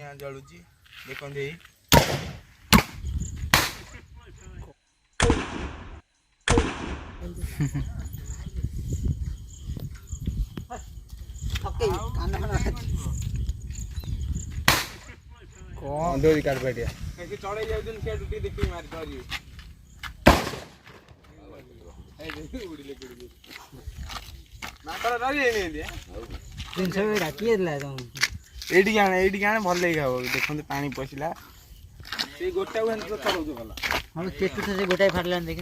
निआं जलुची देखते ही कौन डोरी काट बैठिया चढ़े जाऊँ से टूटी देखी मार कर ये भल लगे खाओ देखते पानी पशिला गोटा गोटाए फाटला देख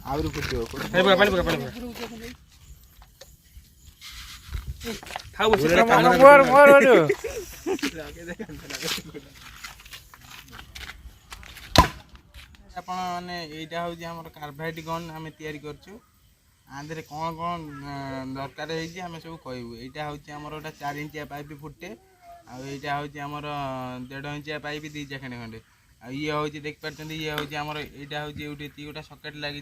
आउरी फुटो मैंने यहाँ हूँ आम कार्बाइड गन आम तैयारी करछु आधे कौन कौन दरकार है सब कहूँ यहाँ हूँ आम गोटे 4 इंचिया पाइप फुटे आईटा हूँ आम 1.5 इंचिया पाइप 2 चाखंडे खंडे ये हूँ देख पार्टी ये हूँ आमर यहाँ हूँ गोटे सकेट लगी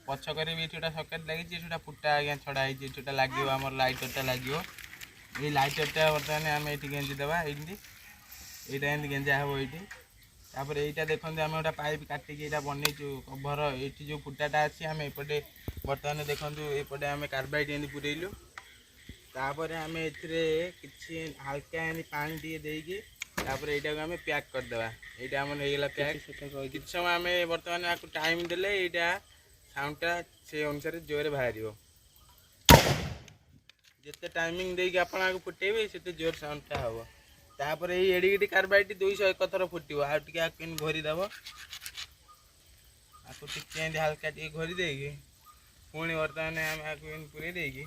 पछक भी ये सकेट लगी फुटा आज्ञा छड़ा है लगे आम लाइटरटा लगे ये लाइटरटा बर्तमान आम ये गेंजी देवा यहाँ गेंजा हम ये तापर यहाँ देखते आम गोटे पाइप काटिकी बनईचु कभर ये जो फुटाटा अच्छी आम एपटे बर्तमान देखो एपटे आम कार्बाइड एमती पुरेलु तापर आम कि हल्का एमती पानी टे देकी तापर यहाँ आम पैक करदे यहाँ आम होगा पैक कि समय आम बर्तमान आपको टाइम देले यहाँ साउंडटा से अनुसार जोर बाहर जिते टाइमिंग देकी आपको फुटेबे से जोर साउंडटा हम तापर एडिगिटी कार्बाइड 201 थर फुटो आगे घोरीदेव आपको टे हल्का टे घोरी देगी पुणी बर्तमान आम आपको पूरे देगी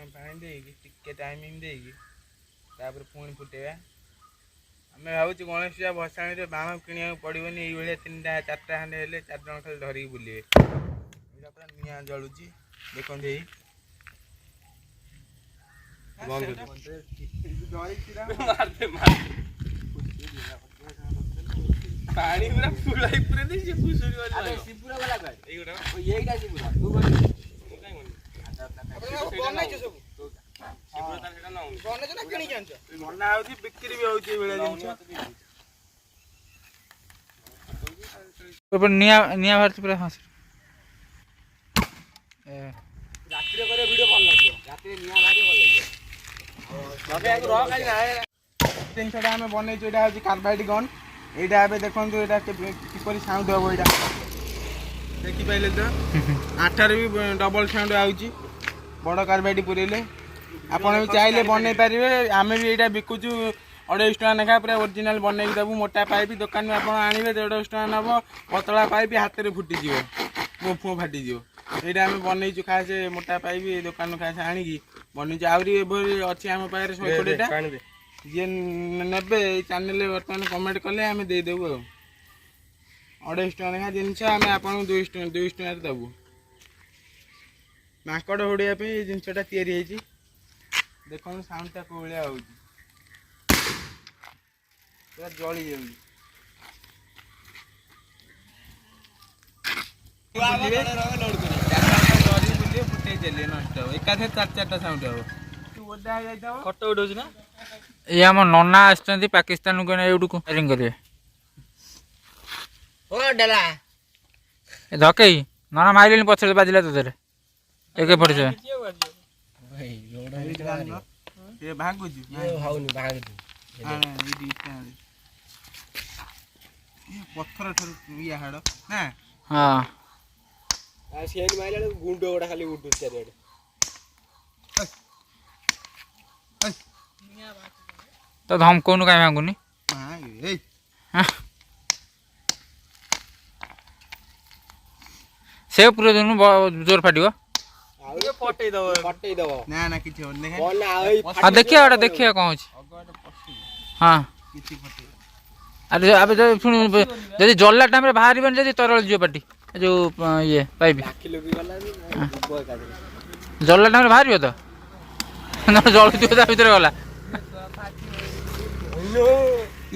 पानी देगी टे टाइमिंग देगी तापर पुणी फुटेगा आम भावुँ गणेश पूजा भसाणी बाण किणा पड़ोनी ये 3टा 4टा खंडे 4 जन खाली धरिकी बुलिए पूरा निआं जलुची देखते ही पानी पूरा फुलाई पूरा दे से फुसुरी वाला सिपुरा वाला गाय एगुडा येईटा सिपुरा तू बन बनाइछ सब सिपुरा तार सेटा ना बनैछ ना किणी जानछ मन्ना होची बिक्री भी होची बेले जिंस ऊपर निया भारत पूरा हंस रात्रि करे वीडियो भल लागियो रात्रि निया भारी भल लागियो लगे आगु रह काई ना जिनसटा आम बनईछु एटा होची कार्बाइड गन एटा एबे देखंतु एटा किपरि साउंड हबो एटा देखि पाइले तो 8 रे भी डबल साउंड आउची बड़ कार्बाइड पुरेले आपण भी चाहिले बनै पारिबे आमे भी एटा बिकुचु 250 टका नेखा पूरा ओरिजिनल बनई देबु मोटा पाइप दुकान में आपण आनिबे 150 टका नबो पतला पाइप हाथ रे फुटी जिवो मो फो फाटी जिवो एटा आम बनईछु खास मोटा पाइप दुकान खास आनिकी बनईछु आउरी अच्छी आम पाखे 120टा जी ने चैनल बर्तमान कमेंट कले आम देदेबू 250 टका लेखा जिनस आम आपको 200 टका देवु माकड़ होड़िया जिनसटा तैयारी देखो साउंडटा को भाया हो जली फुटे नष्ट एकाथे 4-4टा साउंड हम फोटो उठाउछ ना ये हम नन्ना आछथि पाकिस्तान को एडू फायरिंग करिवे ओ डला ए धकई नन्ना मारिलेनी पछले बाजिला तोरे एके पड़छ भाई लोडा ये भागु छु ये हाउनी भाग हां ये पत्थर थर या हाड ना हां आ सेन माइला गुंडो गोडा खाली उडु चारेडे तो हम कोन काय मांगुनी हां ए से पूरे दिन जोर फाटिबो ये फटई दबो ना ना किछ हो ने बोल आइ हां देखिए कौन अछि हां किछ फटे अरे अब जो सुन जदी जल्ला टाइम रे बाहर बन जदी तरल जियो पाटी जो ये पाइप आखि लोगी गला दुबो का जल्ला टाइम रे बाहर तो ना जल दियो ता भीतर गला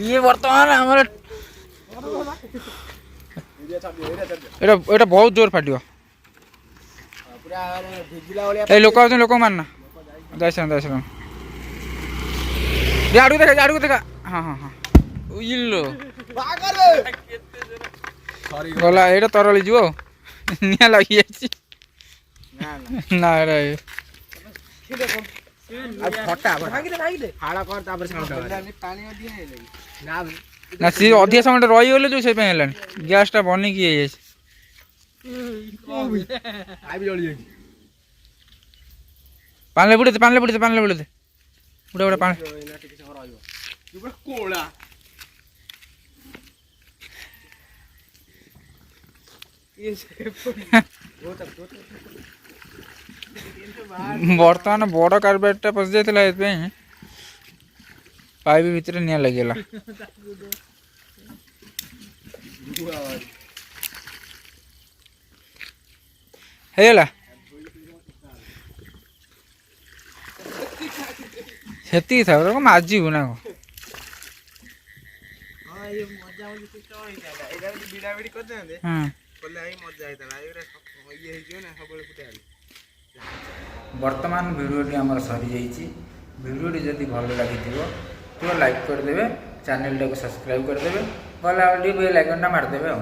ये वर्तमान हमर एटा बहुत जोर फाटियो ପୁରା ଭିଜିଲା ଭଳିଆ ଏଇ ଲୋକ ଆଉଛନ୍ତି ଲୋକ ମାନ ଯାଇସାର ଆଡ଼କୁ ଦେଖା ହଁ ହଁ ହଁ ଉଇଲୋ ଗଲା ଏଇଟା ତରଳି ଯିବ ଆଉ ନିଆଁ ଲାଗିଯାଇଛି ନା ଏଇଟା ଫଟା ହାଳ କର ତାପରେ ନା ସିଏ ଅଧିକା ସମୟ ରହିଗଲେ ଯୋଉ ସେଇପାଇଁ ହେଲାଣି ଗ୍ୟାସଟା ବନିକି ହେଇଯାଇଛି ପାଣିରେ ବୁଡ଼େଦେ ବୁଡ଼ା ପାଣି କୋଳା ବର୍ତ୍ତମାନ ବଡ଼ କାର୍ବାଇଡ଼ଟା ପଶି ଯାଇଥିଲା ଏଥିପାଇଁ ପାଇପ୍ ଭିତରେ ନିଆଁ ଲାଗିଗଲା ହେଇଗଲା ସେତିକି ଥାଉ ତାକୁ ମାଜିବୁ ନା କଣ ବର୍ତ୍ତମାନ ଭିଡ଼ିଓଟି ଆମର ସରିଯାଇଛି ଭିଡ଼ିଓଟି ଯଦି ଭଲ ଲାଗିଥିବ ତ ଲାଇକ୍ କରିଦେବେ ଚ୍ୟାନେଲଟାକୁ ସବସ୍କ୍ରାଇବ୍ କରିଦେବେ ଭଲ ଟିକେ ବେଲ୍ ଆଇକନ୍ଟା ମାରିଦେବେ ଆଉ